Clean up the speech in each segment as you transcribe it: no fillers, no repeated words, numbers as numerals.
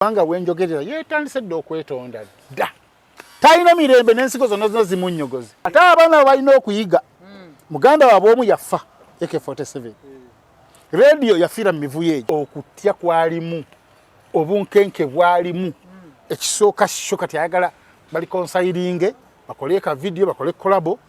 Banga wenjogerera yetandise ddo okwetonda dda. Talina mirembe n'ensigo zonna zimunnyogozi. Ate abaana balina okuyiga. Muganda waabwe omu yafa AK-47. Radio yafiira mu mivuyo egyo. Okutya kwalimu, obunkenke bwalimu. Ekisooka kyo kati ayagala bali konsayiringe, bakole ka video, bakole kolabo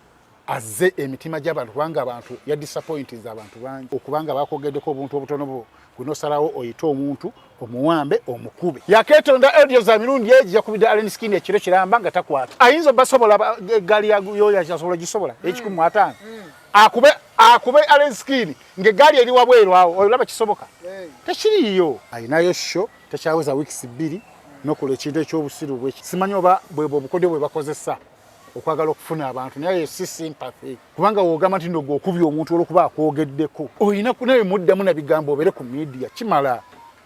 azze emitima gy'abantu kubanga abantu ya disappointed abantu bangi. Okubanga bakogeddeko obuntu obutono bo kunosalawo oyita omuntu omuwambe omukube. Yaketonda audio za mirundi eji yakubidde Allen Skin ekiro kiramba nga takwata. Ayinza basobola gali yayo yasobola gisobola ekikumu akube Allen Skin ngegali eri wabweru awo olaba kisoboka. Tekiriyo. Ayinayo show tekyaweza weeks 2 nokola ekintu ekyobusiru bwe. Simanyi oba bwebo obukodyo bwe bakozesa okwagala okufuna abantu naye si sympathy kubanga wogamba nti ndo okubya omuntu olokuba akwogeddeko oyina kunaye muddamu na bigambo obere ku media kimala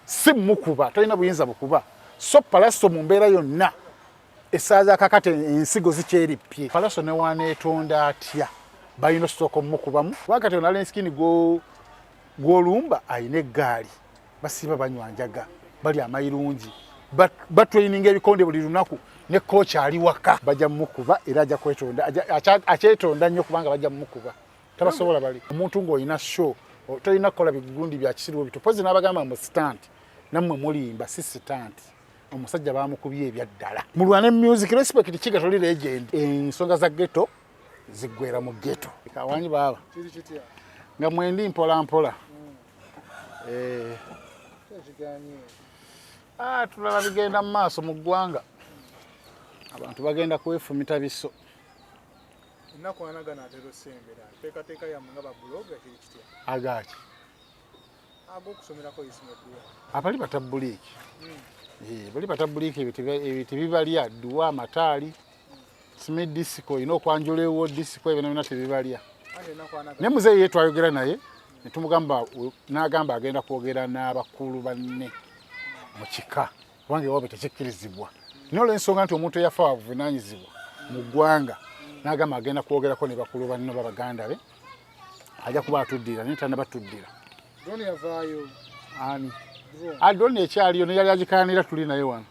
si mukuba tolina buyinza bukuba so Pallaso mu mbeera yonna esaaza kakate ensigo zikyerippye Pallaso Newonetonda atya balina soko mukubamu wakati on Allen Skin gwolumba ayina eggaali basiba banywanjaga bali amayirungi batweyininga ebikonde buli lunaku ne coach ali waka bajja mukuba era ajja kwetonda akyetonda nnyo kubanga bajja mukuba tabasobola bali omuntu ng'olina show tolina kukola bigundi bya kisiru bitu pozi n'abagamba mu stand nammwe mulimba si stand omusajja bamukubye ebyaddala mulwane music respect kiga toli legend ensonga za ghetto ziggwera mu ghetto kawanyi baba nga mwendi mpola mpola tulaba bigenda mu maaso mu ggwanga abantu bagenda kwefumita biso ennaku anagana atero sembera teekateeka yammwe nga babuloga kiri kitya agaki ag'okusomerako isimeddwa abali batabuliki bali batabuliki ebiti bibalya dduwa amataali sime disiko ino okwanjula ewo disiko ebyo byonna tebibalya ne muzeeyi ye twayogera naye ne tumugamba n'agamba agenda kwogera n'abakulu banne mu kika kubanga ewaabwe tekikkirizibwa naye olw'ensonga nti omuntu eyafa wabuvunaanyizibwa mu ggwanga n'agamba agenda kwogerako ne bakulu banne b'abaganda be ajja kuba atuddira naye tanabatuddira drone yavaayo ani drone ekyaliyo ne yali agikaanira tuli naye wano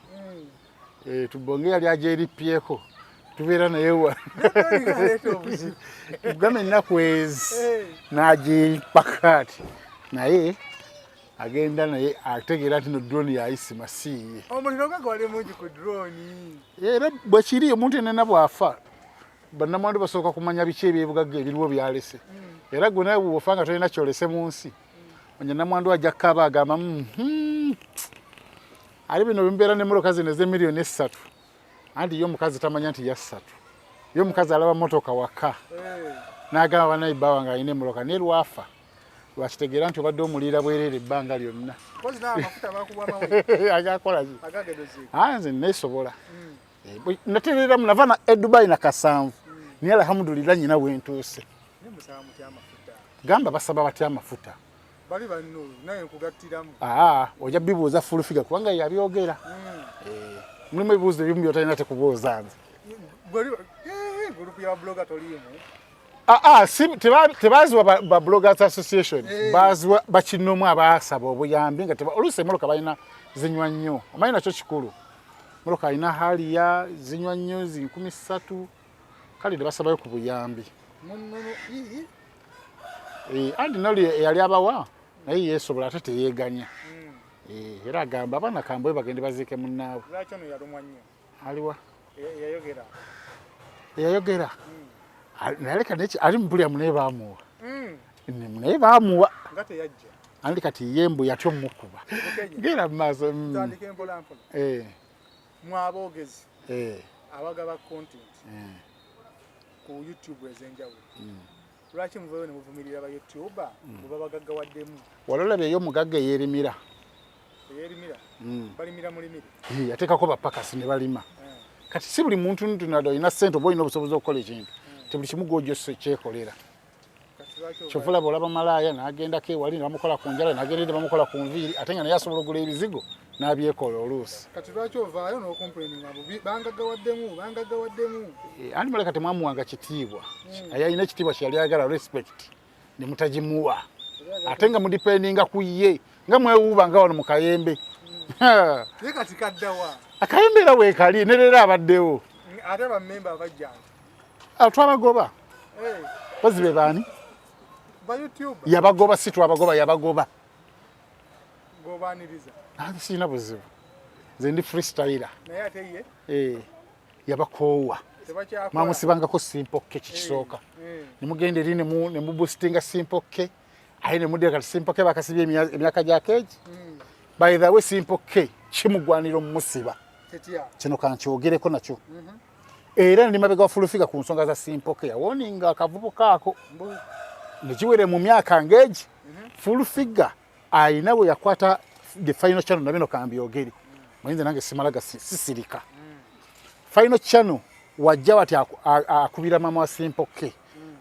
tubonge yali agyerippyeko tubeera naye wano tugamba ennaku ezi n'agyempakaati naye agenda naye ategeera nti no drone yayisima siiye omuliro gagwali mungi ku drone era bwe kiri omuntu enena bw'afa bannamwandu basooka kumanya biki ebyebugagga ebiriwo byalese era gwe naye bw'ofa nga tolina kyolese mu nsi onye namwandu ajja kkaaba agamba ali bino bimubeera n'emmotoka zino ez'emiliyoni 3 anti ye omukazi tamanya nti ya 3 ye omukazi alaba motoka waka n'agamba banayiba wange alina emmotoka naye lwafa lwakitegeera nti obadde omuliira bwereere ebbanga lyonna agakola nze neesobola natereeramu nava Dubai na 7 naye alhamdulillah nyina wentuuse gamba basaba batya amafuta ojja bibuuza fulufiga kubanga yabyogera mulimu ebibuuzo ebimu byotalina tekubuuza nze tebaziwa ba Bloggers Association baziwa bakinomu abasaba obuyambi nga oluusi emmotoka balina zinywa nnyo omanyi nakyo kikulu emmotoka alina haliya zinywa nnyo 13,000 kale ne basabayo ku buyambi andi noli eyali abawa naye yeesobola ate teyeeganya era agamba abaana kambwe bagende baziike munnaabwe aliwa eyayogera naleka neki ali mpulya munaye baamuwa naye baamuwa andi kati yembu yatyo mukuba gera mu maaso mwaboogezi abagaba content ku YouTube ezenjawulo lwaki muvayo ne muvumirira ba YouTuber muba bagaggawaddemu walolabye eyo omugagga eyerimira balimira mulimiri yateekako bapakasi ne balima kati si buli muntu ntunado olina ssente oba olina obusobozi okukola ekintu tebuli kimu gw'ojja kyekolera kyovula bw'olaba malaaya n'agendako ewali ne bamukola ku njala n'agendedde bamukola ku nviiri ate nga naye asobola okugula ebizigo n'abyekola oluusi kati lwaki ovaayo n'okomplaininga bangaggawaddemu andi muleka temwamuwanga kitiibwa ayalina ekitiibwa kyeyali ayagala respect ne mutagimuwa ate nga mudipendinga ku ye nga mwewuuba nga wano mu Kayembe Kati kaddawa. Akayembera weekali nerera abaddewo. Ate ba member bajja. Twabagoba. Bazibe baani? Ba YouTube. Yabagoba si twabagoba yabagoba. Gobaniriza. Sina buzibu. Nze ndi freestyler. Naye ate ye? Yabakoowa. Mwamusibangako Simple K kikisooka. Nimugenda eri ne mu boostinga Simple K. Ayi ne mudde kati Simple K bakasibye emyaka gya keegi. By the way Simple K kimugwanira omusiba. Kino kankyogereko nakyo. Era ndi mabega fulufika ku nsonga za Simple K yawoninga akavubo kaako. Nekiwere mu myaka ngeegi. Fulufika ayina bwe yakwata the final channel nabino kambyogeri. Mwinze nange simalaga sisirika. Final channel wajja wati akubira mama wa Simple K.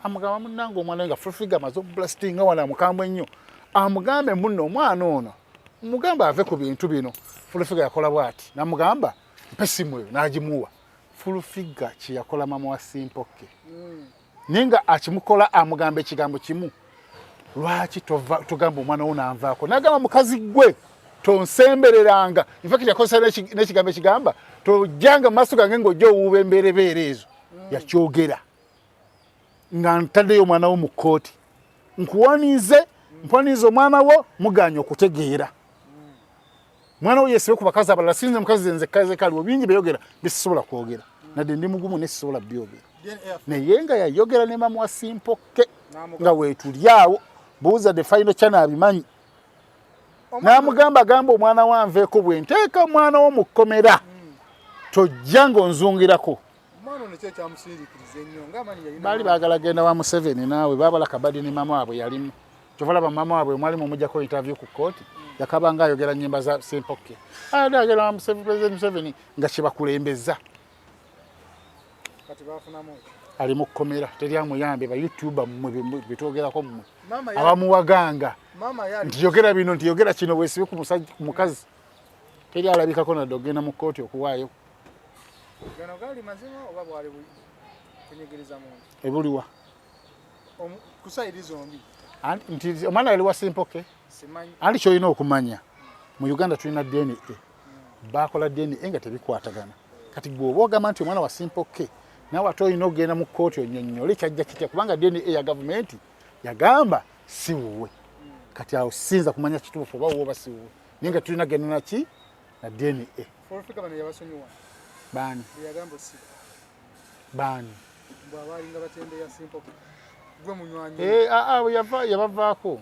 Amugamba munango omwana nga fulfiga mazo blasting wana mukambwe nnyo. Amugambe munno omwana ono. Mugamba ave ku bintu bino. Fulfiga yakola bwati. Namugamba pesimu nagimuwa. Fulfiga ki yakola mama wa Simple K. Ninga akimukola amugambe ekigambo kimu. Lwaki tugamba omwana ono anvaako. Nagamba mukazi gwe tonsembereranga. In fact yakosa n'ekigambo ekigamba tojjanga maaso gange ng'ojja owuuba emberebeere ezo. Yakyogera. Nga ntaddeyo omwana wo mu kkooti. Mpwanize omwana wo muganya okutegeera. Mwana wo yesibe ku bakazi abalala sinze mukazi nze kaze kaliwo bingi beyogera bisisobola kwogera. Nadde ndi mugumu nesisobola byogera. Naye nga yayogera ne mama wa Simple K nga weetulyawo buuza the final channel abimanyi. N'amugamba gamba omwana wanveeko bwe nteeka omwana wo mu kkomera tojja ng'onzungirako. Baali baagala genda wa Museveni naawe baabala kabadi ne mama waabwe yalimu. Kyova laba mama waabwe mwalimu omujjako interview ku kkooti yakabanga ayogera nnyimba za Simple K. Ayogera wa President Museveni nga kibakulembeza. Kati bafunamu. Ali mu kkomera teri amuyambe ba YouTuber mmwe bitwogerako mmwe. Abamuwaganga. Ntiyogera bino ntiyogera kino weesibe ku mukazi. Teri alabikako na dogenda mu kkooti okuwaayo. Gano gali mazima oba bwali kunyigiriza muntu. Ebuliwa. Kusaidi zombi. Nti omwana ali wa Simple K. Simanyi. Ali kyolina okumanya. Mu Uganda tulina DNA. Bakola DNA nga tebikwatagana. Kati gwoba ogamba nti omwana wa Simple K. Nawe ate olina okugenda mu kkooti onnyonnyole kyajja kitya kubanga DNA ya gavumenti yagamba si wuwe. Kati awo sinza kumanya kituufu oba woba si wuwe. Naye nga tulina genda naki na DNA. Fulfika bano yabasonyiwa. Baani. Yagamba si. Baani. Bwabalinga batende ya Simple K. Gwe munywanyi. Yabavaako.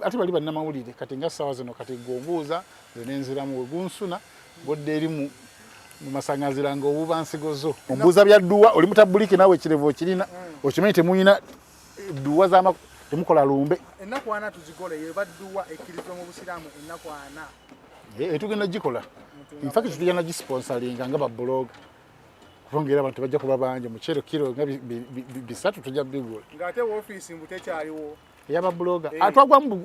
Ate bali bannamawulire kati nga ssaawa zino kati gw'obuuza nenziramu wegunsuna bodde eri mu masangazira ng'obuuba nsigo zo. Ombuuza bya dduwa oli mutabuliki naawe ekirevu okirina okimanyi temuyina dduwa temukola lumbe. Ennaku ana tuzikola yeba dduwa ekkirizwa mu Busiraamu ennaku ana. Tugenda gikola. In fact tugenda gisponsoringa nga babloga. Kubongera abantu bajja kuba bangi mu kiro nga bisatu tujja bigula. Ng'ate woofiisi mbu tekyaliwo. Yaba bloga.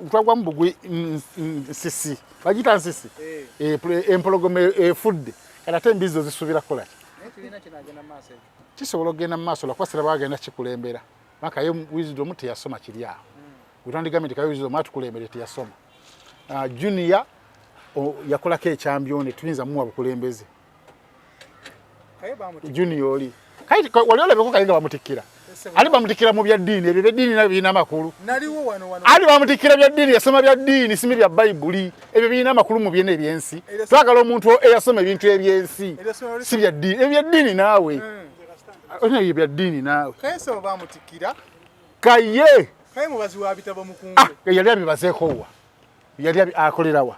Twagwa mbugwi nsisi. Bagita nsisi. Empologome food. Kana tembizo zisubira kola. Tulina kinagenda maaso. Kisobola ogenda maaso lakwasira bagenda kikulembera. Maka ye wisdom teyasoma kiri awo. Utandigamye tikayo wisdom atukulembere teyasoma. Junior yakolako ekyambyone tuyinza muwa bukulembeze. Junior oli. Kati wali olabeko kayinga bamutikira. Ali bamutikira mu bya ddiini ebyo byaddiini nabyo birina amakulu. Naliwo wano. Ali bamutikira bya ddiini yasoma bya ddiini simi bya Bayibuli ebyo birina amakulu mu byene ebyensi. Twagala omuntu eyasoma ebintu ebyensi si bya ddiini ebyo bya ddiini naawe. Ono ebyo bya ddiini naawe. Kayeso bamutikira. Kaye. Kaye mubazi wa bitabo mukungu. Yali abibazeeko wa. Yali akolerawa.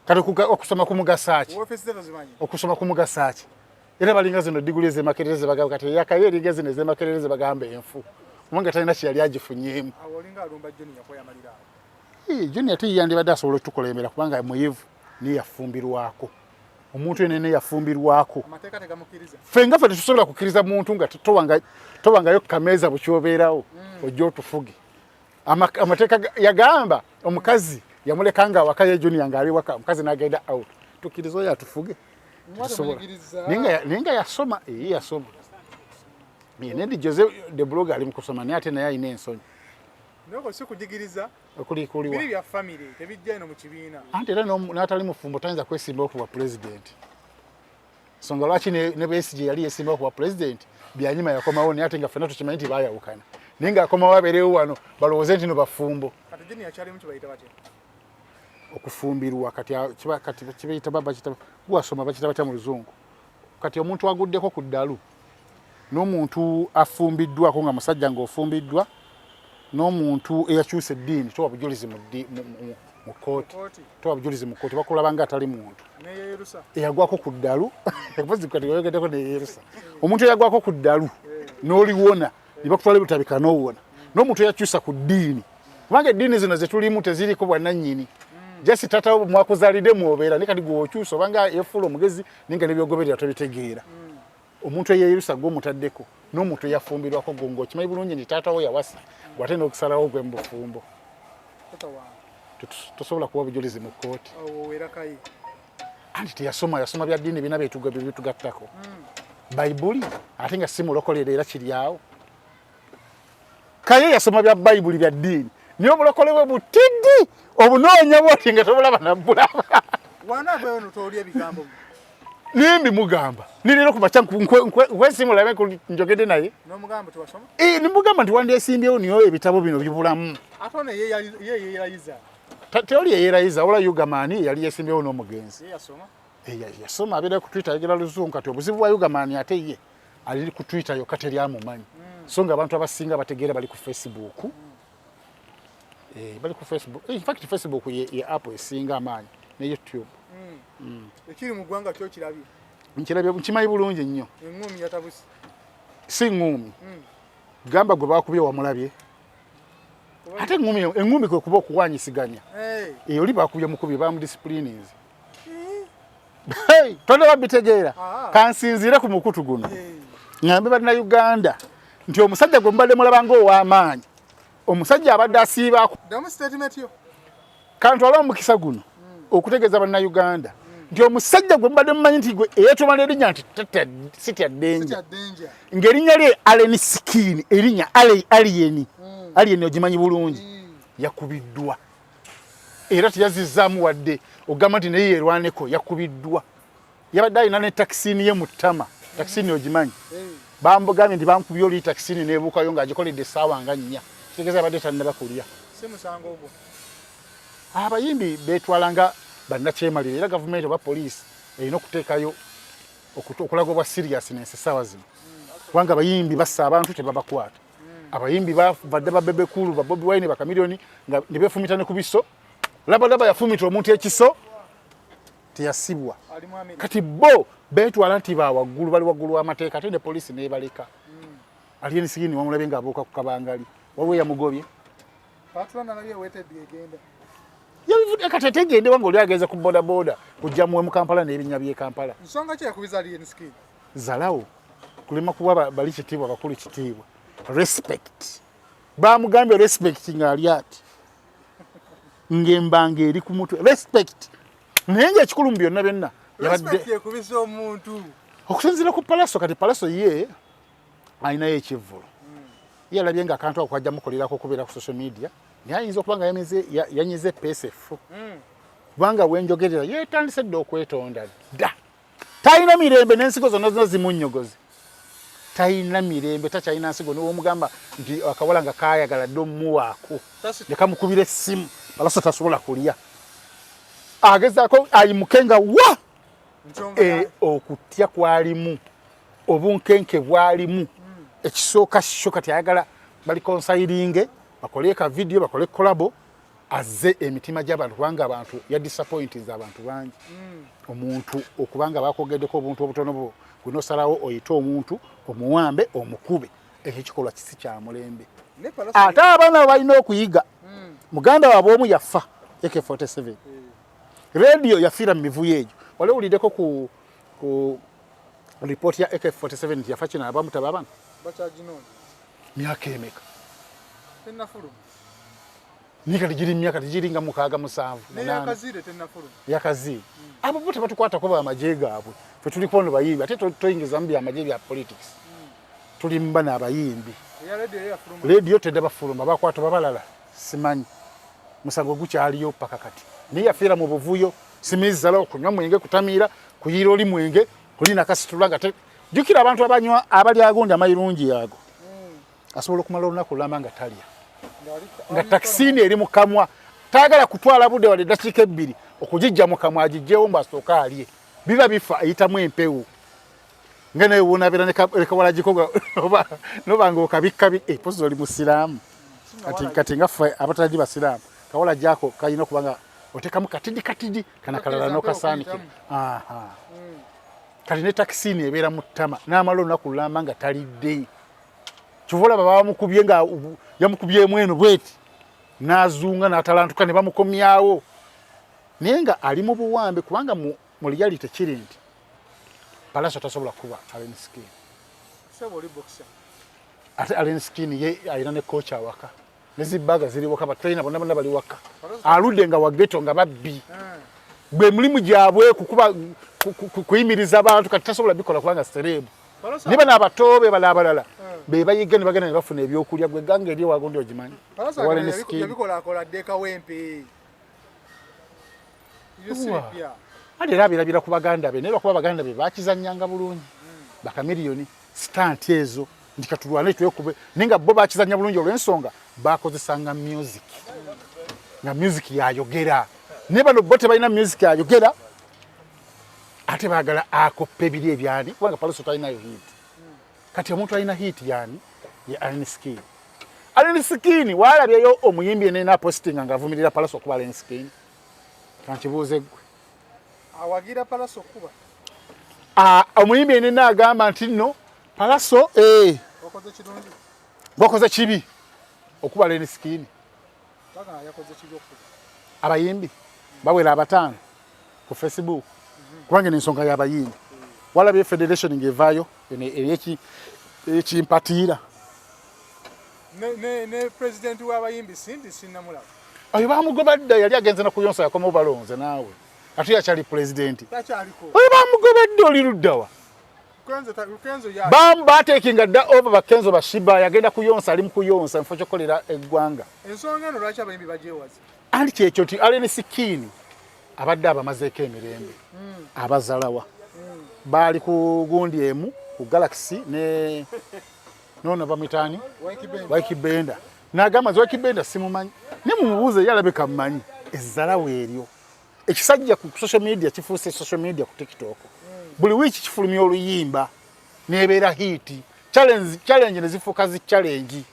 Kati okusoma kumugasaaki. Okusoma kumugasaaki. Era balinga zino diguli zemakereze bagamba kati yakaye ligeze ne zemakereze bagamba enfu. Mwanga talina kyali agifunyemu. Awolinga alumba Junior yakoya malira. Junior tiyandi badde asobola tukolembera kubanga muyivu ni yafumbirwako. Omuntu enene yafumbirwako. Amateeka tegamukiriza. Fenga fe tusobola kukiriza muntu nga towangayo kameza bukyoberawo ojjo otufuge. Amateeka yagamba omukazi yamulekanga wakaye Junior ngali waka omukazi nagenda out. Tukiriza oyo atufuge. Ninga yasoma yasoma. Nendi Jose de blog ali mukusoma naye ate naye ayina ensonyi. noko si kujigiriza okuliikuliwa biri bya family tebijja ino mu kibiina anti era n'atali mufumbo tayinza kwesimba okuba president songa lwaki ne Besigye yali yesimba okuba president byanyuma yakomawo naye ate nga ffenna tukimanyi nti baayawukana naye ng'akomawo abeerewo wano balowooze nti no bafumbo kati jini yakyalimu kibayita batya okufumbirwa kati kibayita baba kitaba gwasoma bakitaba kya mu luzungu kati omuntu aguddeko ku ddalu n'omuntu afumbiddwako nga musajja ng'ofumbiddwa n'omuntu eyakyusa eddiini towa bujulizi mu kooti towa bujulizi mu kooti bakulaba nga atali muntu eyagwako ku ddalu kati neyerusa omuntu eyagwako ku ddalu n'oliwona ne bakutwala butabika n'owona n'omuntu eyakyusa ku ddiini kubanga eddiini zino zetulimu teziriko bwannannyini jasi tata mwakuzalidde muobeera ne kati gwokyusa obanga yefuula omugezi ninga nebyogoberera tobitegeera omuntu eyeyerusa gw'omutaddeko n'omuntu eyafumbirwako gongo kimanyi bulungi nti taatawo yawasa gwate n'okusalawo gwe mu bufumbo tosobola kuba bujulizi mu kooti anti teyasoma bya ddiini bina byetugattako bayibuli ate nga si mulokolera era kiryawo kaye yasoma bya bayibuli bya ddiini niyo obulokole bwe butiddi obunoonya bwoti nga tobulaba nabbulaba nimbi mugamba nirero kubacha nkwesimulabe njogedde naye n'omugamba tiwasoma nimugamba nti wandyesimbyewo niyo ebitabo bino bibulamu atone ye yerayiza teoli yeyerayiza ola Yugamani yali yesimbyewo n'omugenzi yasoma abeera ku Twitter yagera luzungu kati obuzibu bwa Yugamani ate ye ali ku Twitter yokka teri amumanyi so nga abantu abasinga bategeera bali ku Facebook bali ku Facebook in fact Facebook ye app esinga amaanyi ne YouTube ekiri mu ggwanga kyo nkirabye nkimanyi bulungi nnyo engumi yatabusi si ngumi gamba gwe bakubye wamulabye ate engumi kwe kuba okuwanyisiganya oli bakubye mukubi bamudisciplines tonde babitegeera kansinziire ku mukutu guno ngambe balina Uganda nti omusajja gwe mbadde mulabanga ow'amaanyi omusajja abadde asiibaako kantu olwa mukisa guno okutegeeza balina Uganda nti omusajja gwe mbadde mumanyi nti gwe eyeetomala erinnya nti sitya ddenja ng'erinnya lye Allen Sikini erinnya Alien ogimanyi bulungi yakubiddwa era teyazizzaamu wadde ogamba nti naye yerwaneko yakubiddwa yabadde alina ne takisini ye mu ttama takisini ogimanyi bamugambye nti bankubye oli takisini neebuukayo ng'agikoledde essaawa nga 4 kitegeeza yabadde tannaba kulya abayimbi beetwalanga bannakyemalira era gavumenti oba poliisi erina okuteekayo okulaga obwa seriousness essaawa zino kubanga abayimbi bassa abantu tebabakwata abayimbi bavadde babebe kulu ba Bobi Wine bakamiliyoni nga ne beefumita ne ku biso labadaba yafumita omuntu ekiso teyasibwa kati bo beetwala nti bawaggulu bali waggulu w'amateeka ate ne poliisi neebaleka Alien Sikini wamulabye ng'abuuka ku kabangali waliwo yamugobye yabivude kati tegende wange oli ageza ku bodaboda kujja muwe mu Kampala n'ebinnya by'e Kampala nsonga ki yakubiza Alien Sikini zalawo kulema kuba bali kitiibwa bakulu kitiibwa respect bamugambye respect ng'ali ati ng'embanga eri ku mutwe respect naye ng'ekikulu mu byonna yabadde yekubisa omuntu okusinziira ku Pallaso kati Pallaso ye alinayo ekivvulu ye alabye ng'akantu ako kajja mukolerako okubeera ku social media naye ayinza okuba nga yanyize PSF kubanga wenjogerera yeetandise dda okwetonda dda talina mirembe n'ensigo zonna zimunnyogozi talina mirembe takyalina nsigo niwomugamba nti akawala nga kaayagala dde omuwaako ne kamukubira essimu Pallaso tasobola kulya agezaako ayimukenga wa okutya kwalimu obunkenke bwalimu ekisooka kyo kati ayagala bali konsayiringe bakole ka video bakole kolabo azze emitima gy'abantu kubanga abantu ya disappointinze abantu bangi omuntu okubanga bakogeddeko obuntu obutono bunosalawo oyita omuntu omuwambe omukube ekikolwa kisi kya mulembe ate abaana balina okuyiga muganda waabwe omu yafa AK47 radio yafiira mu mivuyo egyo wali owuliddeko ku ripooti ya AK47 nti yafa kino abamutaba abana myaka emeka nikati giri myaka tigiringa 6-7 yakaziire abo bo tebatukwatako bamagye gaabwe fe tuliko ono bayimbi ate toyingiza mu byamagye bya politics tuli mba n'abayimbi radio tedda bafuluma bakwata babalala simanyi musango gukyaliyo paka kati naye yafiira mu buvuyo simizala okunywa mwenge kutamira kuyira oli mwenge kulina kasitula nga jukira abantu abanywa abali agonda amayirungi yago asobola okumala olunaku lulamba nga talya nga takisini eri mukamwa taagala kutwala budde wali dakiika ebbiri okugijja mu kamwa agijjewo mbasooka alye biba bifa ayitamu empewo nga naye wonabeera ne kawala gikoga nobanga okabikkabi pozi oli musiraamu kati nga ffe abatalaji basiraamu kawala jako kalina okubanga otekamu katidi kanakalala nokasaanike kati ne takisini ebeera mu ttama n'amala olunaku lulamba nga talidde kivola baba bamukubye nga yamukubyemu eno bweti n'azunga n'atalantuka ne bamukomyawo naye nga ali mu buwambe kubanga mu reality kiri nti Pallaso tasobola kuba Allen Skin ate Allen Skin ye ayina ne kocha waka nezibaga ziri waka batrainer bonna bali waka aludde nga wageto nga babbi bwe mulimu gyabwe kukuba kuyimiriza abantu kati tasobola bikola kubanga serebu niba n'abatobe balabalala be bayiga ne bagenda ne bafuna ebyokulya gwe gange eri wagondi ogimanyi yabikola deka wempe ali rabira ku baganda be naye bakuba baganda be bakizannyanga bulungi bakamiliyoni stanti ezo ndikatulwane tuyokube ninga bo bakizannya bulungi olw'ensonga bakozesanga music nga music yayogera ne bano bote balina music yayogera ate bagala akoppe biri ebyani kubanga Pallaso talinayo hit kati omuntu alina hit yani ya Allen Skin. Allen Skin walabyeyo omuyimbi enena posting nga avumirira Pallaso kuba Allen Skin kankibuuze gwe awagira Pallaso kuba omuyimbi enena agamba nti nno Pallaso wakoze kirungi wakoze kibi okuba Allen Skin yakoze kibi okuba abayimbi bawera abataano ku Facebook kubanga n'ensonga y'abayimbi walabye federation ngevaayo ekimpatiira ne president w'abayimbi sindi sinamulaba oyo bamugoba dda yali agenze nakuyonsa yakoma balonze naawe ate yakyali president oyo bamugoba dda oli luddawa batekinga dda over bakenzo bashiba yagenda kuyonsa ali mukuyonsa nfo kyokolera eggwanga ensonga eno lwaki abayimbi bajewaza anti kyekyo ti Allen Skin abadde abamazeeko emirembe abazalawa baali ku gundi emu ku Galaxy ne nono bamitani Waikibenda n'agamba Waikibenda simumanyi ne mumubuuze yalabeka mmanyi ezzalawa eryo ekisajja ku social media kifuuse social media ku TikTok buli wiki kifulumya oluyimba nebeera hiti challenge nezifuuka zi challenge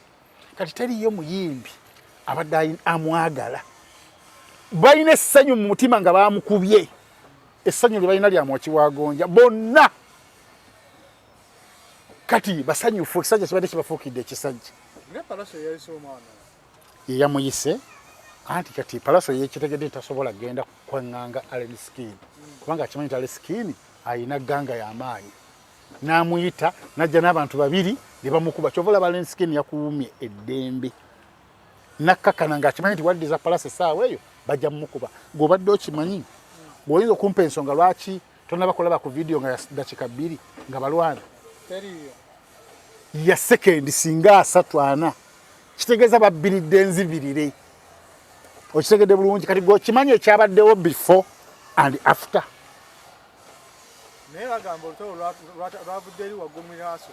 kati teriyo muyimbi abadde amwagala balina essanyu mu mutima nga bamukubye essanyu lye balina lya mwakiwagonja bonna kati basanyufu ekisajja kibadde kibafuukidde ekisajja yeyamuyise anti kati Pallaso yekitegedde tasobola genda kwaŋŋanga Allen Skin kubanga akimanyi nti Allen Skin ayina ganga y'amaanyi n'amuyita najja n'abantu babiri ne bamukuba kyova olaba Allen Skin yakuumye eddembe nakkakana ng'akimanyi nti waddiza Pallaso essaawa eyo bajja mumukuba ng'obadde okimanyi bw'oyinza okumpa ensonga lwaki tonabakulaba ku vidiyo nga dakika 2 nga balwana ya sekendi singa 3-4 kitegeeza babbiridde enzibirire okitegedde bulungi kati gweokimanyi ekyabaddewo before and after naye bagamba olutalo lwavudde eri waggwa mu lihaaso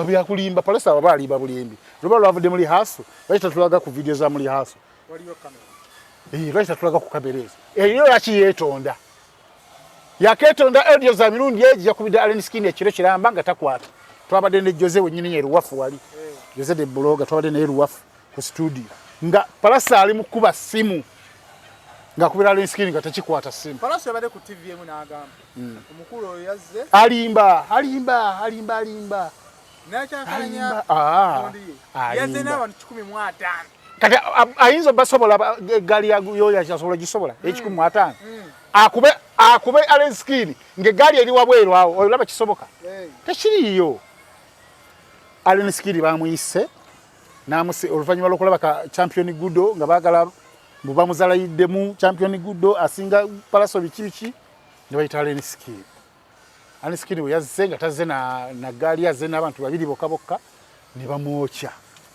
byakulimba Pallaso aba alimba bulimbi luba lwavudde mu lihaaso lwaki tatulaga ku vidiyo za mu lihaaso waliyo kamera lwaki tatulaga ku kamera ezo eyo lwaki yeetonda yakeetonda audio za mirundi egi yakubidde Allen Skin ekiro kiramba nga takwata twabadde ne Jose wennyini yeruwafu wali Jose de bloga twabadde naye ruwafu ku studio nga Pallaso ali mu kuba simu ngakubira Allen Skin nga tekikwata simu Pallaso yabadde ku TV emu n'agamba omukulu oyo yazze alimba n'akyankalanya yazze n'abantu 105 kati ayinza basobola egaali yoyo yakyasobola gisobola e105 akube Allen Skin ng'egaali eri wabweru awo olaba kisoboka tekiriyo Allen Skin bamuyise namuse oluvannyuma lw'okulaba ka champion gudo nga baagala bamuzalayiddemu champion gudo asinga Pallaso biki ne bayita Allen Skin. Allen Skin we yazze nga tazze na gaali yazze n'abantu babiri bokka ne bamwokya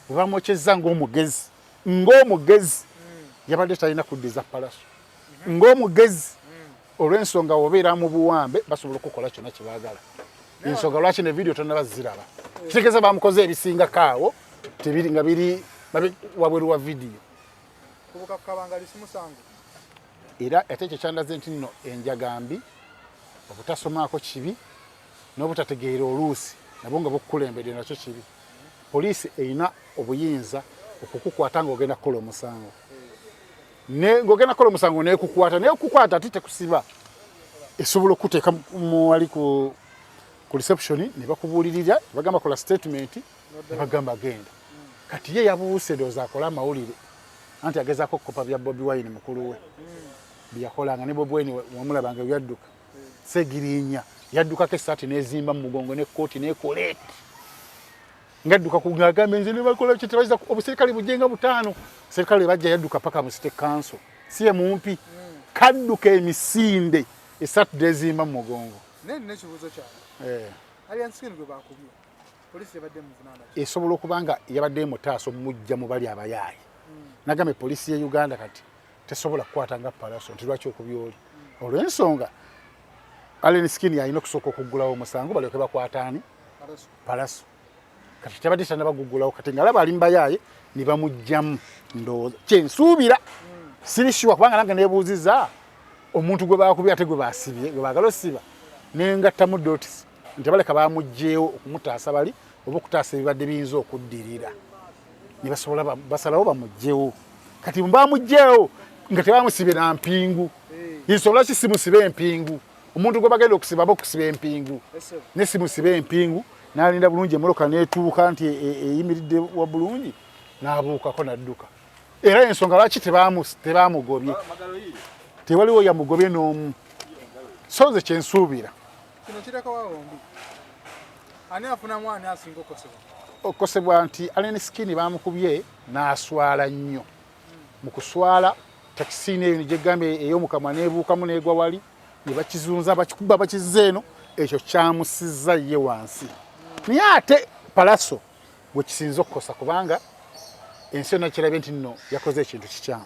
bwe bamwokyezza ng'omugezi ng'omugezi yabadde talina kuddiza Pallaso ng'omugezi olw'ensonga obeera mu buwambe basobola okukola kyonna kye baagala ensonga lwaki ne vidiyo tonna baziraba kitegeeza bamukoze ebisingako awo tebiri nga biri wabweru wa vidiyo era ate ekyo kyandaze nti nno enjagambi obutasomaako kibi n'obutategeera oluusi nabwo nga bukukulembedde nakyo kibi poliisi erina obuyinza okukukwata ng'ogenda kukola omusango ng'ogenda kukola omusango neekukwata naye okukwata ate tekusiba esobola okuteeka wali ku reception ne bakubuulirira ne bagamba kola statement ne bagamba genda kati ye yabuuse ndowooza akola amawulire anti agezaako okukopa bya Bobi Wine mukulu we byakolanga ne Bobi Wine wamulabanga yadduka segirinya yaddukako essaati n'ezimba mu mugongo n'ekkooti n'ekoleeti ngadduka kugagambe nze ne bakola kiti bayiza obuserikale bujenga butaano serikale bajja yadduka paka mu state council siye mumpi kadduka emisinde essaatu n'ezimba mu mugongo n'ekibuuzo kyawe alliance gwe bakubye poliisi yabadde muvunana esobola okubanga yabadde mutaaso mujja mu bali abayaayi nagambe poliisi ye Uganda kati tesobola kukwata nga Pallaso nti lwaki okubyoli olw'ensonga Allen Skinny alina okusooka okuggulawo omusango balyoke bakwataani Pallaso kati tabadde tannabaguggulawo kati nga alaba ali mubayaaye ne bamugjamu ndowooza kyensuubira sirishuwa kubanga nange neebuuziza omuntu gwe bakubye ate gwe basibye gwe baagala osiba nengattamu dotis nti baleka bamugjeewo okumutaasa bali oba okutaasa ebibadde biyinza okuddirira ne basobola basalawo bamugjeewo kati bamugjeewo nga tebamusibye na mpingu nsobola ki simusibe empingu omuntu gwe bagenda okusiba okusiba empingu ne simusibe empingu n'alinda bulungi emmotoka n'etuuka nti eyimiridde wa bulungi n'abuukako n'adduka era ensonga lwaki tebamugobye tewaliwo yamugobye n'omu so nze kyensuubira kino kirekawo bombi ani afunamu ani asinga okosebwa nti Allen Skinny bamukubye n'aswala nnyo mu kuswala takisiini eyo negyegambe ey'omukamwa n'ebuukamu n'egwa wali ne bakizunza bakikuba bakizza eno ekyo kyamusizza ye wansi naye ate Pallaso bwe kisinza okukosa kubanga ensi yonna kirabye nti nno yakoze ekintu kikyamu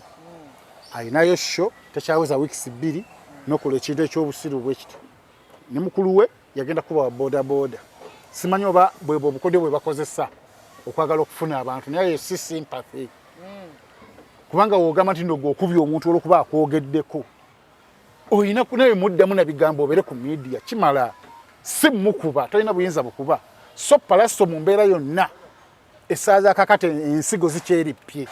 ayinayo sho tekyaweza wiikisi 2 n'okola ekintu ekyobusiru bwe kityo ne mukulu we yagenda kuba wa bodaboda simanyi oba bwebwe obukodyo bwe bakozesa okwagala okufuna abantu naye si sympathy kubanga woogamba nti ndogo okubya omuntu olwokuba akwogeddeko oyina naye muddamu na bigambo obeere ku media kimala si mukuba tolina buyinza bukuba so Pallaso mu mbeera yonna essaaza kakati ensigo zikyerippye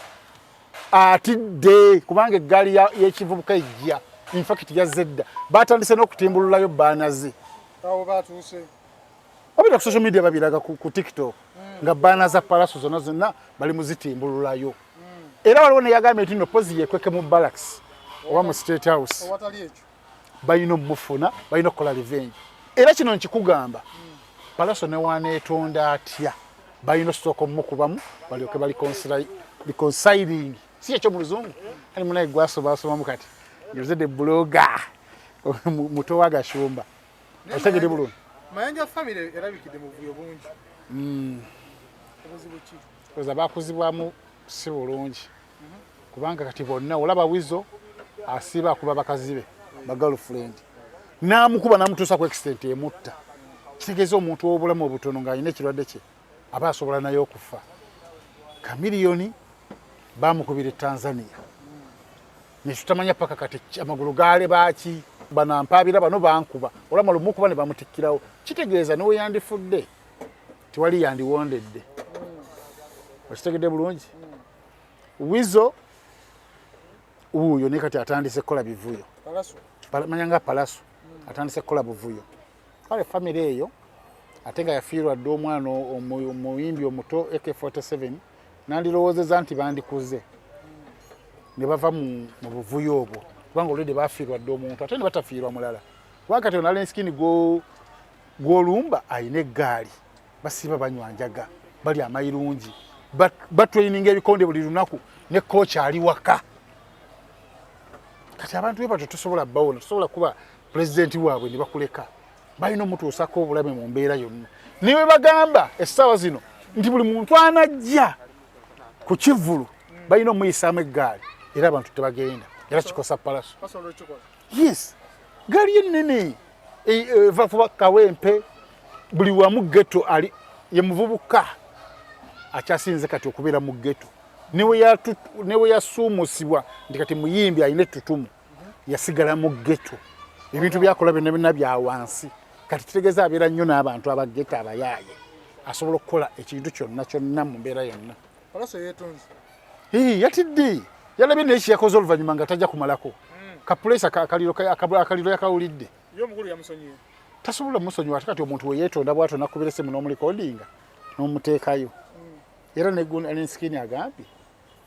atidde kubanga eggaali y'ekivubuka ejja infact yazedda batandise n'okutimbululayo baanaze awo batuuse obita ku social media babiraga ku TikTok nga baana za Pallaso zonna zonna bali muzitimbululayo era waliwo neyagambye nti no pozi yekweke mu barracks oba mu State House balina omufuna balina okukola revenge era kino nkikugamba Pallaso Newonetonda atya balina osooka omukubamu balyoke bali reconciling si ekyo mu luzungu ali munaye gwasobasobamu kati yozedde bloga muto wa Gashumba osegede bulungi Mayanja family erabikidde mu buyo bungi obuzibu ki oza bakuzibwamu si bulungi kubanga kati bonna olaba Wizo asiba akuba bakazi be ba girlfriend n'amukuba n'amutuusa ku extent emutta kitegeeza omuntu w'obulamu obutono ng'alina ekirwadde kye aba asobola naye okufa kamiliyoni bamukubira Tanzania netutamanya paka kati amagulu gaale baaki banampaabira bano bankuba olama lumukuba ne bamutikkirawo kitegeeza niwe yandifudde tiwali yandiwondedde okitegedde bulungi Wizo uyo ne kati atandise kukola bivuyo manyanga Pallaso atandise kukola buvuyo kale family eyo ate nga yafiirwa dde omwana omuyimbi omuto AK47 nandirowoozeza nti bandikuze ne bava mu buvuyo obwo kubanga olwedde bafiirwa dde omuntu ate ne batafiirwa mulala kubanga kati Allen Skinny gw'olumba ayina eggaali basiba banywanjaga bali amayirungi batraininga ebikonde buli lunaku ne coach ali waka kati abantu bebato tosobola bawona tosobola kuba president waabwe ne bakuleka balina omutuusako obulabe mu mbeera yonna niwe bagamba essaawa zino nti buli muntu anajja ku kivulu balina omuyisaamu eggaali era abantu tebagenda era kikosa Pallaso. Yes, gaali ennene eva Kawempe buli wamu ghetto ali ye muvubuka akyasinze kati okubeera mu ghetto newe yasuumusibwa nti kati muyimbi ayina ettutumu yasigala mu ghetto ebintu byakola byonna bya wansi kati kitegeeza abeera nnyo n'abantu abaghetto abayaaye asobola okukola ekintu kyonna mu mbeera yonna. Pallaso yeetonze yatidde yalabye naye kiyakoze oluvannyuma nga tajja kumalako kapulesa akaliro yakawulidde omukulu yamusonyiye tasobola musonyiwa ate kati omuntu weyeetonda bw'ato nakubira essimu n'omulikodinga n'omuteekayo era n'ensikini agambye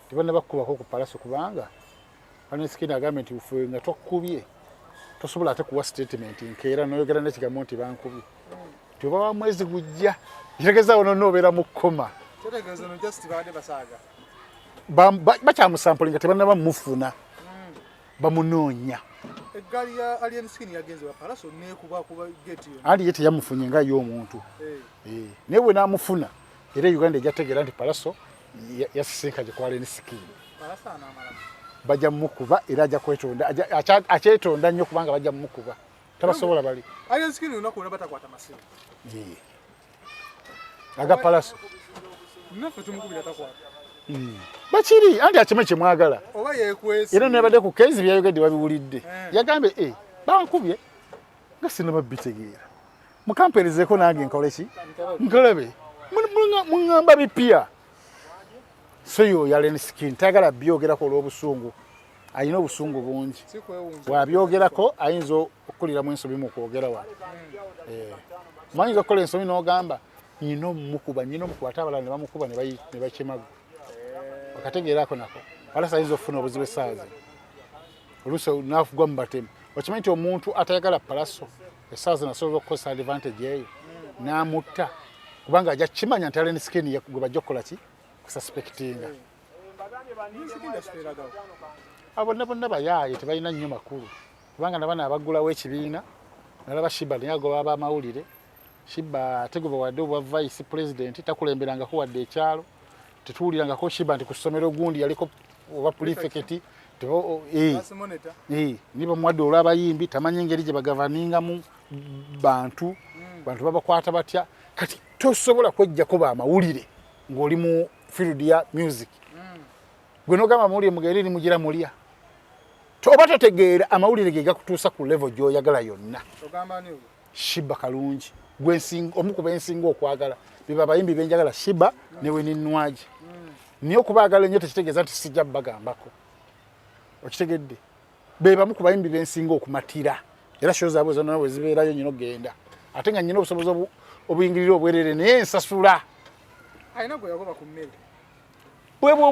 tebanna bakkubako ku Pallaso kubanga n'ensikini agambye nti ffe nga twakubye tosobola ate kuwa statement nkeera n'oyogera n'ekigambo nti bankubye nti oba wa mwezi gujja kitegeezaawo nonoobeera mu kkoma bakyamusampulinga tebanna bamufuna bamunoonya eggaali ya alien skin yagenze wa Pallaso neekuba geti yo ali yete yamufunye nga y'omuntu naye bwe n'amufuna era Uganda ejyategeera nti Pallaso yasisinka gye kwa alien skin bajja mukuba era ajja kwetonda akyetonda nnyo kubanga bajja mukuba tabasobola bali alien skin unakuona batakwata masimu aga Pallaso naffe tumukubira takwata bakiri anti akime kye mwagala oba yeekwesi era nebadde ku kezi byayogedde babiwulidde yagambye bankubye nga sinaba bitegeera mukamperezeeko nange nkole ki nkolabe muŋŋamba bipya so yo yaleni skin tayagala byogerako olw'obusungu ayina obusungu bungi wabyogerako ayinza okukuliramu ensobi mu kwogera wano mayinza okukola ensobi n'ogamba nyina omukuba ate abalala ne bamukuba ne bakemagu akategeerako nako Pallaso ayinza okufuna obuzibu essaazi oluusi naafugwa mu batemu okimanyi nti omuntu atayagala Pallaso essaazi nasobola okukozesa advantage eyo n'amutta kubanga ajja kimanya nti aleni skin gwe bajja okukola ki kususpectinga bonna bayaaye tebalina nnyo makulu kubanga nabana abaggulawo ekibiina nalaba Shiba naye agoba ab'amawulire Shiba ate gwe bawadde obwa vice president takulemberangako wadde ekyalo tetuwulirangako Shiba nti ku ssomero gundi yaliko oba prefect ni bamuwadde olw'abayimbi tamanyi engeri gye bagavaningamu bantu babakwata batya kati tosobola kwejjako bamawulire ng'oli mu field ya music gwe nogamba amawulire mugere eri mugira mulya oba totegeera amawulire ge gakutuusa ku level gy'oyagala yonna Shiba kalungi omu ku bensinga okwagala biba abayimbi benjagala Shiba ne Weninwaji niyo okubaagala ennyo tekitegeeza nti sijja bagambako okitegedde bebamu ku bayimbi bensinga okumatira era show zaabwe zonna bwe zibeerayo nyina ogenda ate nga nyina obusobozi obuyingirira obwerere naye ensasula ayina gwe yagoba ku mmere bwebwe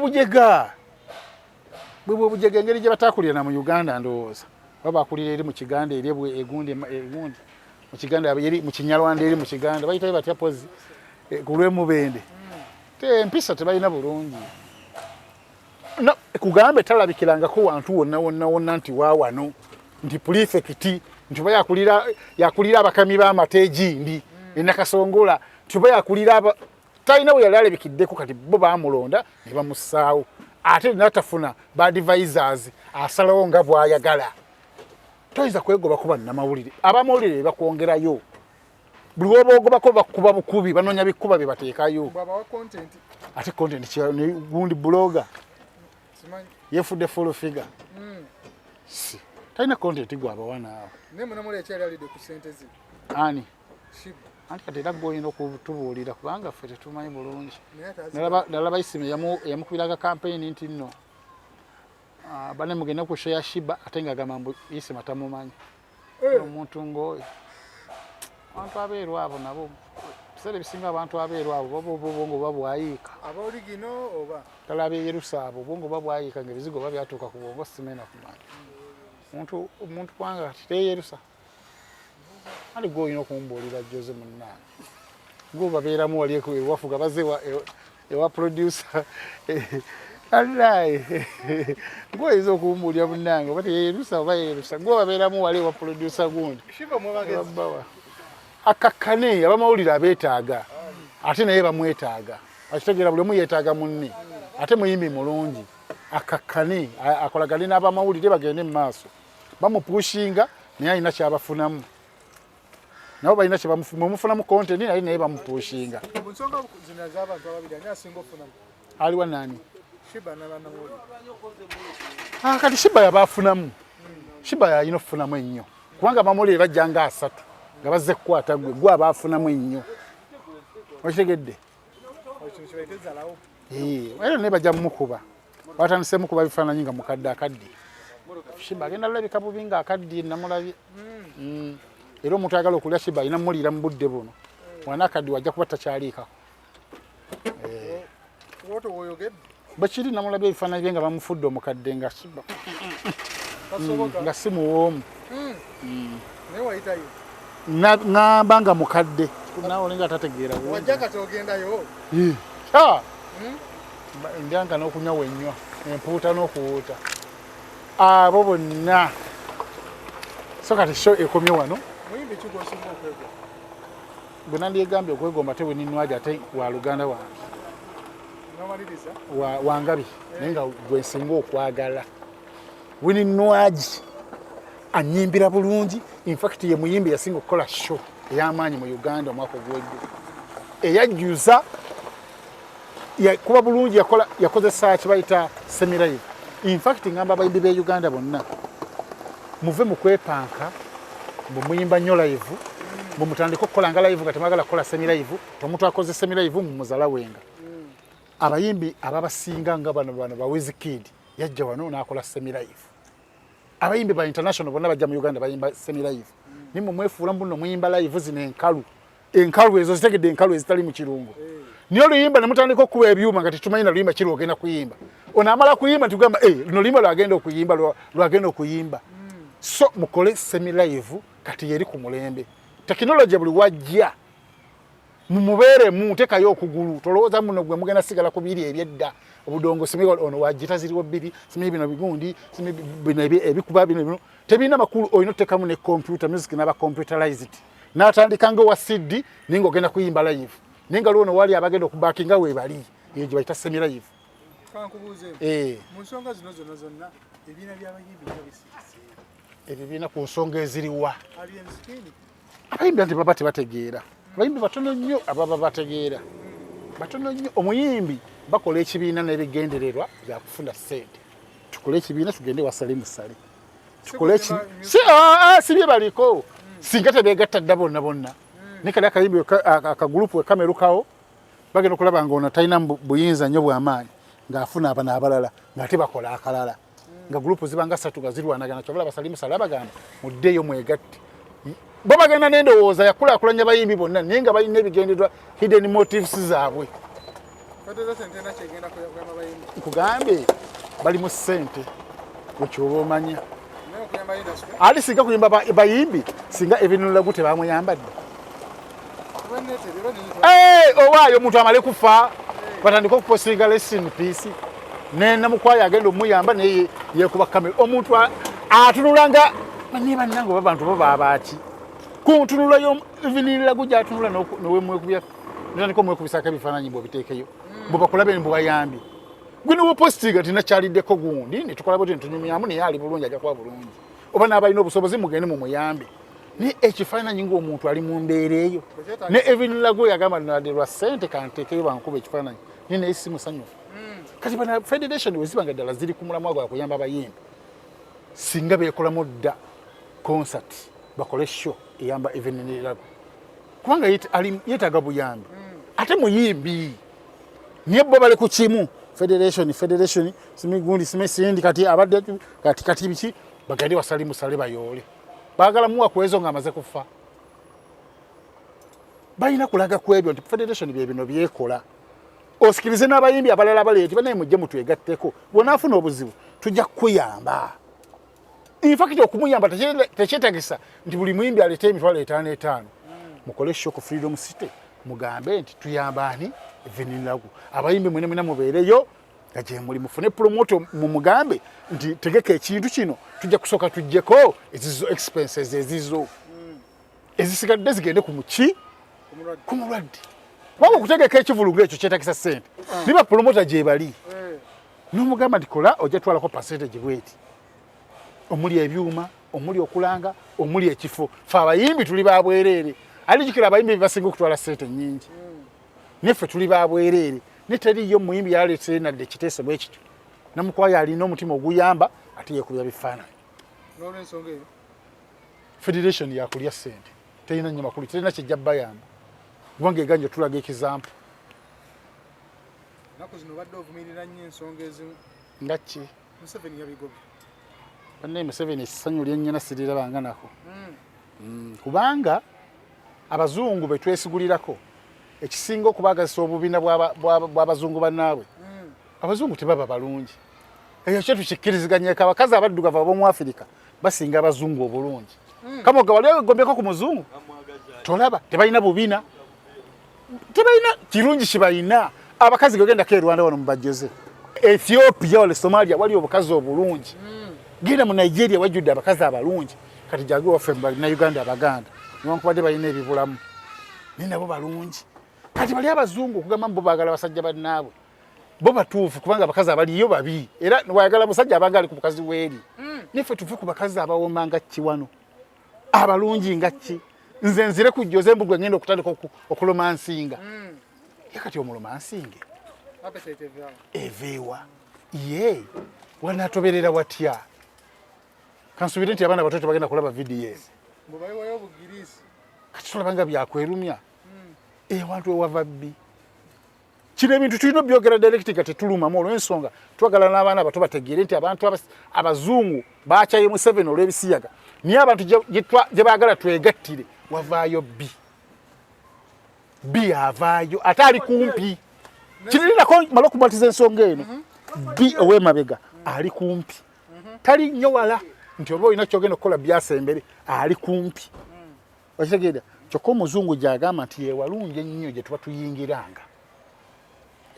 obujega engeri gye bataakulira na mu Uganda ndowooza baba akulira eri mu Kiganda eri egundi mu Kiganda eri mu Kinyarwanda eri mu Kiganda bayitayo batya pozi ku lw'emubende empisa tebalina bulungi kugambe talabikirangako wantu wonna nti waawano nti prefect nti oba yakulira abakami b'amateegi ndi enakasongola nti oba yakulira talina bwe yali alebikiddeko kati bo baamulonda ne bamussaawo ate natafuna badvisors asalawo nga bw'ayagala toyinza kwegobako bannamawulire abamawulire bakwongerayo buli woba ogobako bakuba bukubi banoonya bikuba bye bateekayo ate content gundi bloga yefudde full figure talina content gwe abawanaawo ani anti kati era gweolina okutubuulira kubanga ffe tetumanyi bulungi nalaba isimu yamukubiraga campaign nti nno bane mugenda ku show ya Shiba ate nga agamba mbu isimu atamumanyi omuntu ng'oyo abantu abeeru abo nabo biseera ebisinga abantu abeeru abo obwongo buba bwayiika abaoligino oba ddala abeeyerusa abo obwongo buba bwayiika ng'ebizigo oba byatuuka ku bwongo simena kumanyi omuntu kubanga kati teyeerusa ali gweolina okumbuulira Jose munnange gwe babeeramu wali ewafuga baze ewa producer allaye gwe oyinza okumbuulira munnange oba teyeerusa oba yeerusa gwe babeeramu wali ewa producer gundi akakkane abamawulire abeetaaga ate naye bamwetaaga akitegeera buli omu yeetaaga munne ate muyimbi mulungi akakkane akolagane n'abamawulire bagende mu maaso bamupushinga naye alina kyabafunamu nabo balina kyebamufunamu konteni naye bamupushinga aliwa nani kati Shiba yabafunamu Shiba yalina okufunamu ennyo kubanga abamawulire bajja nga 3 nga bazze kukwata gwe abafunamu ennyo okitegedde era naye bajja mumukuba batandise mukuba bifaananyi nga mukadde akaddi Shiba agenda lulabika bubi nga akaddi namulabye era omuntu ayagala okulya Shiba alina mumuliira mu budde buno wana akaddi wajja kuba takyaliikako bakiri namulabye ebifaananyi bye nga bamufudde omukadde nga Shiba nga si muwoomu ngamba nga mukadde nawe olinga tategeera ndyanga n'okunywa wennywa empuuta n'okuwuuta abo bonna so kati sho ekomye wano bwe nandyegambye okwegomba te weninwaji ate wa luganda wange wangabi naye nga gwe nsinga okwagala weninwaji anyimbira bulungi infact ye muyimbi yasinga okukola show ey'amaanyi mu Uganda omwaka ogwedde eyajjuza kuba bulungi yakozesa kibayita semilive infact ngamba abayimbi b'e Uganda bonna muve mu kwepanka muyimba nnyo live mutandika okukola nga live nga temwagala kukola semilive omuntu akoze semilive mumuzala wenga abayimbi ababasinga nga bano ba Wizkid yajja wano n'akola semilive abayimbi ba international bonna bajja mu Uganda bayimba semilive nimwe mwefuula mbuno muyimba live zino enkalu ezo zitegedde enkalu ezitali mu kirungo niyo luyimba ne mutandika okuba ebyuma nga tetumanyi na luyimba kiri ogenda kuyimba onaamala kuyimba tugamba luno luyimba lwagenda okuyimba so mukole semilive kati yeri ku mulembe tekinologi buli wajja mumubeere mutekayo okugulu tolowooza muno gwe mugenda sigala ku biri ebyedda obudongo simigo ono wajita ziriwo bbiri simi bino bigundi simi bino ebikuba bino tebina makulu oyino otekamu ne computer music naba computerized n'atandika nga wa CD ninga ogenda kuyimba live ninga luno wali abagenda okubakinga we bali eyo gye bayita semilive kankubuuze mu nsonga zino zonna ebiina by'abayimbi babisise ebibiina ku nsonga eziriwa abayimbi nti baba tebategeera abayimbi batono nnyo ababa bategeera batono nnyo omuyimbi bakola ekibiina n'ebigendererwa bya kufuna ssente tukole ekibiina tugende wasale musale tukole si bye baliko singa tebeegatta dda bonna ne kali akayimbi akagulupu ekamerukawo bagenda okulaba nga ono talina buyinza nnyo bw'amaanyi ng'afuna abana abalala ng'ate bakola akalala nga gulupu zibanga 3 nga zirwanagana kyobala basalimusala bagamba muddeeyo mwegatte bo bagenda n'endowooza yakulaakulanya bayimbi bonna naye nga balina ebigendererwa hidden motives zaabwe nkugambye bali mu ssente ekyoba omanya ali singa kuyimba bayimbi singa ebinulagu tebamuyambadde owaayo omuntu amale kufa batandika okuposinga lesson piece nenamukwaya agenda omuyamba naye yekuba kamera omuntu atunulanga bannange oba bantu bo babaaki kuntunulayo evinulagu gyatunula nowemwekubya nitandika omwekubisako ebifaananyi bwobiteekeyo bwebakulabe mbwayambi gwe niwopostinga tinakyaliddeko gundi netukola boti ntunyumyamu naye ali bulungi ajja kuba bulungi oba n'abalina obusobozi mugende mumuyambe naye ekifaananyi ng'omuntu ali mu mbeera eyo ne evinulagu yagamba nade lwa ssente kanteekeyo bankuba ekifaananyi naye naye si musanyufu kati bana federation wezibanga ddala ziri ku mulamwa gwa kuyamba abayimbi singa beekolamu dda concert bakole show eyamba evinulagu kubanga yeetaaga buyambi ate muyimbi niye bo bali ku kimu federation simigundi simesindi kati abadde kati biki bagandi wasali musale bayoole baagala muwa kwezo nga amaze kufa balina kulaga ku ebyo nti federation bye bino byekola osikirize n'abayimbi abalala baleeti banaye mujje mutwegatteko bwonaafuna obuzibu tujja kukuyamba infact okumuyamba tekyetagisa nti buli muyimbi aleete emitwalo 5 mukole show ku Freedom City mugambe nti tuyambaani evinulagu abayimbi mwena mubeereyo nga gye muli mufune promote mumugambe nti tegeka ekintu kino tujja kusooka tujjeko ezizo expenses ezizo ezisigadde zigende ku muki ku mulwadde waba okutegeka ekivulugu ekyo kyetakisa ssente niba promoter gye bali n'omugamba nti kola ojja twalako percentage bweti omuli ebyuma omuli okulanga omuli ekifo fe abayimbi tuli babwereere alijukira abayimbi basinga okutwala ssente nnyingi neffe tuli babwereere ne teriyo muyimbi yaleese nadde ekiteeso bwe kityo namukwaya alina omutima oguyamba ate yeekubya bifaananyi n'olw'ensonga eyo federation yakulya ssente terina nnyo makulu terina kijja bayamba kubanga eganja tulaga ekizampu naku zino badde ovumirira nnyo ensonga ezimu nga ki Museveni yabigobye banne Museveni essanyu lyennyina sirirabanga nako kubanga abazungu betwesigulirako ekisinga okubaagazisa obubiina bw'abazungu bannaabwe abazungu tebaba balungi eyo kyo tukikkiriziganyeko abakazi abaddugavu ab'omu Afirika basinga abazungu obulungi kamoga wali wegombeko ku muzungu tolaba tebalina bubiina tebalina kirungi kibalina abakazi gegendako e Rwanda wano mubajjoze Ethiopia wale Somalia wali obukazi obulungi genda mu Nigeria wajjudde abakazi abalungi kati jage waffe na Uganda abaganda niwankubadde balina ebibulamu ni nabo balungi kati bali abazungu okugamba mbo baagala basajja bannaabwe bo batuufu kubanga abakazi abaliyo babi era wayagala musajja abanga ali ku bukazi weeri niffe tuve ku bakazi abawoma nga ki wano abalungi nga ki nze nzire kujjoza embugwe ngenda okutandika okulomansinga yakati omulomansinge eveewa ye wanatoberera watya kansubire nti abaana bato tebagenda kulaba vidiyo kati tolabanga byakwerumya ewantu ewava bbi kino ebintu tulina byogera direct nga tetulumamu olw'ensonga twagala n'abaana bato bategeere nti abantu abazungu bakyaye Museveni olw'ebisiyaga niye abantu gye baagala twegattire wavaayo bbi avaayo ate ali kumpi kirinako mala okumatiza ensonga eno bbi ow'emabega ali kumpi tali nnyo wala nti oba olina kyogenda okukola byasa embere ali kumpi okitegeera kyokka omuzungu gyagamba nti yewalungi ennyo gye tuba tuyingiranga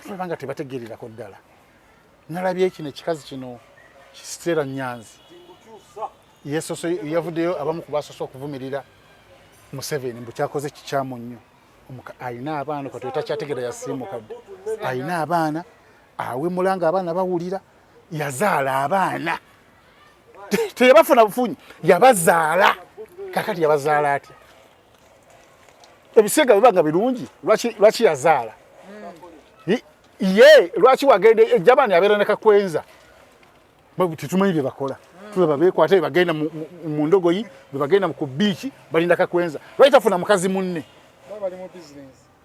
tulabanga tebategeererako ddala nalabye kino ekikazi kino Kisitera Nyanzi yavuddeyo abamu ku basoose okuvumirira Museveni mbu kyakoze kikyamu nnyo ayina abaana kati takyategeera yasiimukadde ayina abaana awemulanga abaana bawulira yazaala abaana teyabafuna bufunyi yabazaala kakati yabazaala atya ebisiga bibanga birungi lwaki yazaala ye lwaki wagenda ejjabani abeera ne kakwenza tetumanyi bye bakola tulaba beekwata bagenda mu ndogoyi bagenda ku biiki balinda kakwenza lwaki tafuna mukazi munne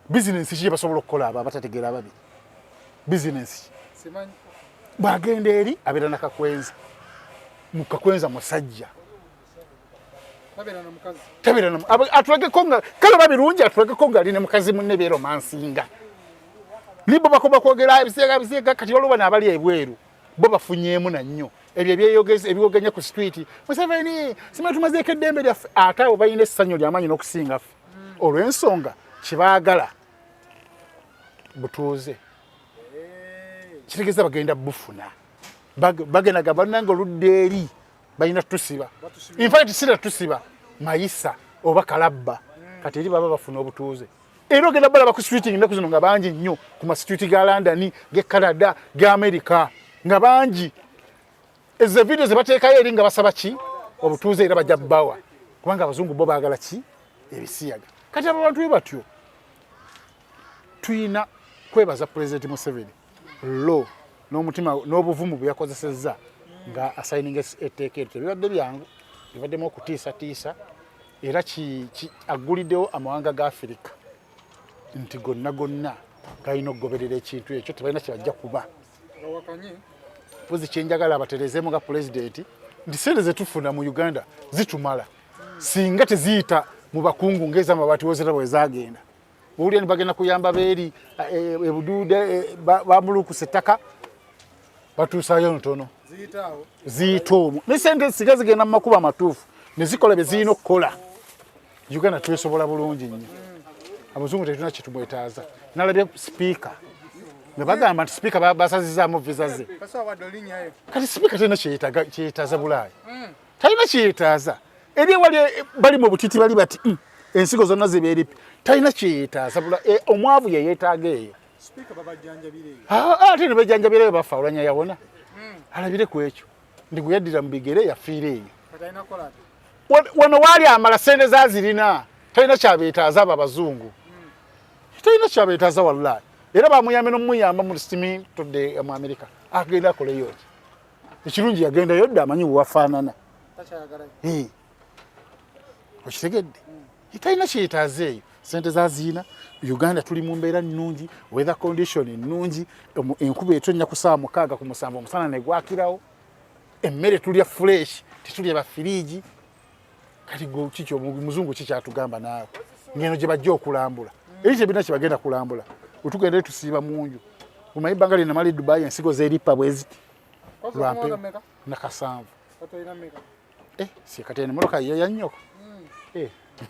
bizinensi ki basobola okukola abo abatategeera ababi bizinensi bwagenda eri abeera nakakwenza mukakwenza musajja atulageko nga kale babirungi atulageko nga ali ne mukazi munne beeromansinga nibo bakoba kwogera ebisiega kati waliwo bano abali ebweru bo bafunyeemu nannyo ebyo ebyogenya ku street Museveni simanye tumazeeko eddembe lyaffe ate abo balina essanyu ly'amaanyi n'okusinga ffe olw'ensonga kibaagala butuuze kitegeeza bagenda bufuna bagenda gabananga oludda eri balina tusiba infact sira tusiba mayisa oba kalabba kati eri baba bafuna obutuuze era ogenda balaba ku street ennaku zino nga bangi nnyo ku masitreeti ga London ge Canada ge America nga bangi ezo video ze bateekayo eri nga basaba ki obutuuze era bajja bbawa kubanga abazungu bo baagala ki ebisiyaga kati abo bantu bwe batyo tuyina kwebaza President Museveni lo n'omutima n'obuvumu bwe yakozesezza nga assigninga etteeka eryo tebibadde byangu bibaddemu okutiisatiisa era agguliddewo amawanga ga Afirika nti gonna galina okugoberera ekintu ekyo tebalina kyebajja kuba pozi kyenjagala abaterezeemu nga pulezidenti nti sente zetufuna mu Uganda zitumala singa teziyita mu bakungu ng'ezamabaati wozera bwe zaagenda owulira bagenda kuyamba beeri ebuduude bamulukuse ettaka batuusaayo ntono ziyita omwo ne sente siga zigenda mu makubo amatuufu ne zikola bye zirina okukola Uganda twesobola bulungi nnyo abazungu tetulina kyetumwetaaza nalabye sipiika ne bagamba nti sipiika basazizaamu visa ze kati sipiika talina kyeyetaaza Bulaaya talina kyeyetaaza eri ewali bali mu butiti bali bati ensigo zonna zibeeripi talina kyeyetaaza omwavu yeyeetaaga eyo Speaker baba janjabire. Ate ne bajanjabire bafa olanya yawona. Alabire ku ekyo. Ndiguyaddira mu bigere yafiire eyo. Kataina kola. Wano wali amala sente zazirina. Talina kyabeetaaza abazungu. Talina kyabeetaaza wallahi. Era bamuyambe n'omuyamba mu sitimi tudde mu America. Agenda koleyo. Ekirungi yagenda yodda amanyi wafaanana. Tachayagala. Okitegedde. Talina kyetaaza eyo. Sente zazina Uganda tuli mu mbeera nnungi, weather condition nnungi, enkuba etonnya ku ssaawa 6 ku 7 omusana ne gwakirawo. Emmere tulya fresh, tetulya ba firiji. Kati go kiki omuzungu kikyatugamba naawe. Ngeno gye bajja okulambula. Ekyo bina kye bagenda kulambula. Utugende tusiiba munju. Omanyi bbanga lino mali Dubai ensigo z'eripa bweziti. Lwampe na kasanvu. Katoina meka. Si katene moloka ya nnyoko.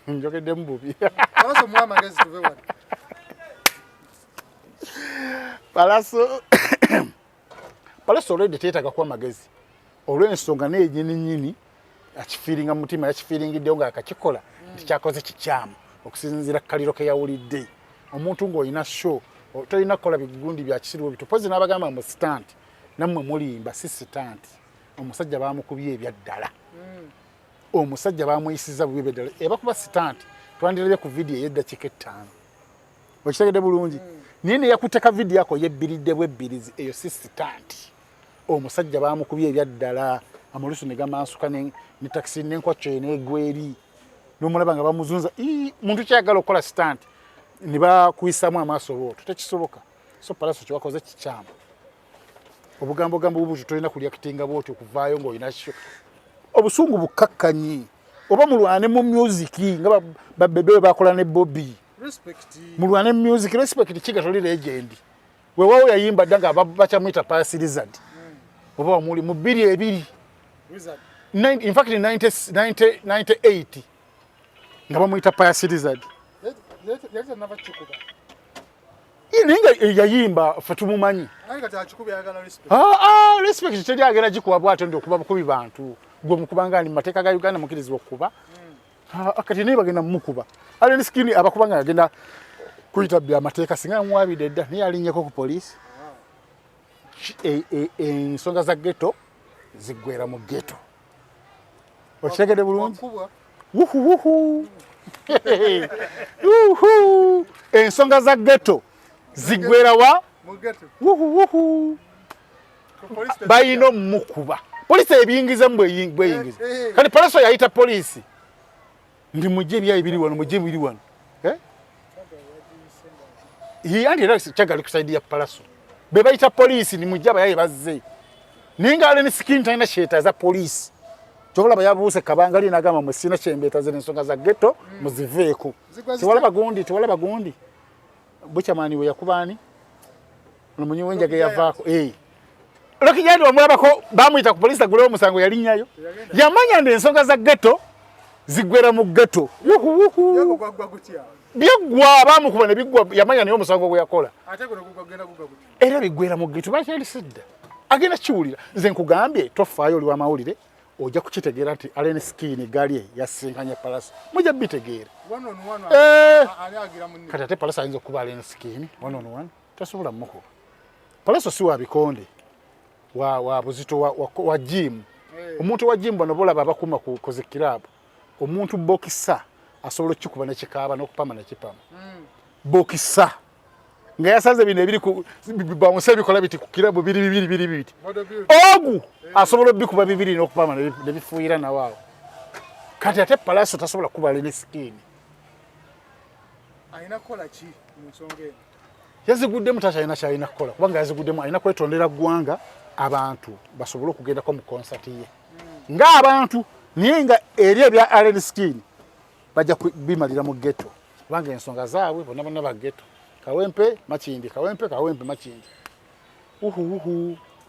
Njogedde mbubi. Pallaso mwa magezi tuve wali. Pallaso already teetaga kwa magezi. Olw'ensonga n'ennyini akifiiringa mu mutima yakifiiringiddewo ng'akakikola nti kyakoze kikyamu okusinziira kaliro ke yawulidde. Omuntu ng'olina show tolina kukola bigundi bya kisiru bitu. Pozi n'abagamba mu stand nammwe mulimba si stand. Omusajja baamukubye ebyaddala. Omusajja bamuyisiza bubi beddala. Ebakuba stand twandirabye ku video ey'eddakiika 5. Okitegedde bulungi. Nini yakuteka video yako yebbiridde bwebbirizi eyo si stand. Omusajja baamukubye ebyaddala. Amulusu ne gamansuka ne taxi n'enkwacyo n'egweri. N'omulaba nga bamuzunza. Muntu kyayagala okukola stand. Ne bakuyisamu amaaso bw'otyo. Tekisoboka. So Pallaso kyewakoze kikyamu. Obugambo bubutu tolina kulya kitinga bw'otyo okuvaayo ng'olina kyo. Obusungu bukakkanyi. Oba mulwane mu music nga babebe bakola ne Bobby. Respect. Mulwane mu music respect kiga toli legend. Wewawo yayimba danga bachamwita Pallaso Lizard. Oba muli mu 2 Wizard. In fact in 98 nga bamwita Pallaso Lizard. Yaleta nava chikuba. Ninga yayimba fatumumanyi. Anga tachikuba yagala respect. Respect teri agera gikuwa bwate ndo kuba bukubi bantu. Gwe mukubanga ni mateeka ga Uganda mukirizibwa okuba. Akati ne bagenda mukuba. Ale skini abakubanga agenda kuyita bya mateeka singa mwabide dda ne yalinyeko ku police. Ensonga za ghetto zigwera mu ghetto. Okitegedde bulungi? Wuhu. Ensonga za ghetto zigwera wa mu ghetto. Wuhu. Bayino mukuba. Police ebiyingiza mbweyingiza. Kati Pallaso yayita police. Ndi mujje bya ibiri wano mujje biri wano. Andi era kyagali kusaidia Pallaso. Be bayita police ni mujja bayaye bazze. Ninga ale ni skin taina sheta za police. Chokola bayabuse kabangali nagama musina chembeta zene nsonga za ghetto muziveeko. Tiwala bagundi. Bucha mani we yakubani. Nomunyi wenjage yavaako. Loki yandi wamwabako bamuyita ku police aguleo musango yalinyayo. Yamanya nde ensonga za ghetto zigwera mu ghetto. Yako gwagwa gutya. Byagwa bamukuba ne bigwa yamanya ne omusango gwe yakola. Ate gwe gugenda gugwa gutya. Era bigwera mu ghetto bakyali sidda. Agenda kiwulira. Nze nkugambye tofaayo oli w'amawulire ojja kukitegeera nti Allen Skin gali yasinkanya Pallaso. Mujja bitegeera. One on one. Ali agira munne. Kati ate Pallaso ayinza okuba Allen Skin one on one. Tasobola mukuba. Pallaso si wa bikonde. Wa buzito wa gym. Omuntu wa gym bano bola babakuma ku kozikirabu. Omuntu bokisa asobola kikuba ne kikaaba n'okupama ne kipama. Bokisa nga yasanze bino ebiri ku bamusa bikola biti ku kirabu biri. Ogu asobola bikuba bibiri n'okupama ne bifuira na wao. Kati ate Pallaso tasobola kuba Allen Skin. Aina kola ki mu nsonga. Yaziguddemu tashayina shayina kola kubanga yaziguddemu alina kwetondera ggwanga abantu basobola okugenda ko mu concert ye. Nga abantu niye nga eri ebya Allen Skin bajja bimalira mu ghetto. Kubanga ensonga zaabwe bonna ba ghetto. Kawempe Makindi.